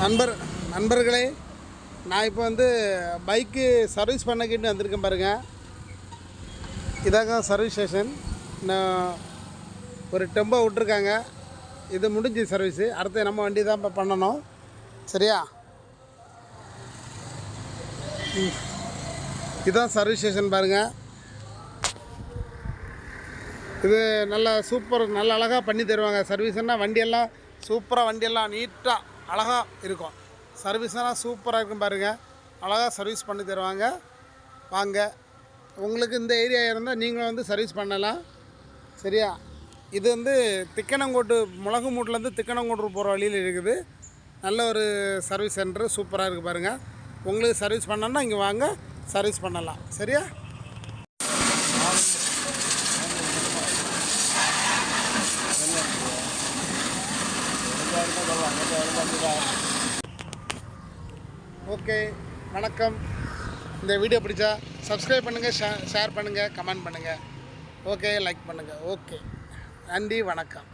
நண்பர்களே, நான் இப்போ வந்து பைக்கு சர்வீஸ் பண்ணக்கிட்டு வந்திருக்கேன் பாருங்கள். இதாங்க சர்வீஸ் ஸ்டேஷன். நான் ஒரு டெம்போ விட்ருக்காங்க. இது முடிஞ்சு சர்வீஸு. அடுத்து நம்ம வண்டி தான் இப்போ பண்ணணும். சரியா? இதுதான் சர்வீஸ் ஸ்டேஷன் பாருங்கள். இது நல்லா சூப்பர், நல்ல அழகாக பண்ணி தருவாங்க. சர்வீஸ்னால் வண்டியெல்லாம் சூப்பராக, வண்டியெல்லாம் நீட்டாக அழகாக இருக்கும். சர்வீஸ்னால் சூப்பராக இருக்கும் பாருங்கள். அழகாக சர்வீஸ் பண்ணி தருவாங்க. வாங்க, உங்களுக்கு இந்த ஏரியா இருந்தால் நீங்களும் வந்து சர்வீஸ் பண்ணலாம். சரியா? இது வந்து திக்கணங்கோட்டு, முளகு மூட்டிலேருந்து திக்கணங்கோட்டு போகிற வழியில் இருக்குது. நல்ல ஒரு சர்வீஸ் சென்டரு, சூப்பராக இருக்குது பாருங்கள். உங்களுக்கு சர்வீஸ் பண்ணணுன்னா இங்கே வாங்க, சர்வீஸ் பண்ணலாம். சரியா? ஓகே, வணக்கம். இந்த வீடியோ பிடிச்சா சப்ஸ்கிரைப் பண்ணுங்கள், ஷேர் பண்ணுங்கள், கமெண்ட் பண்ணுங்கள். ஓகே, லைக் பண்ணுங்கள். ஓகே, நன்றி, வணக்கம்.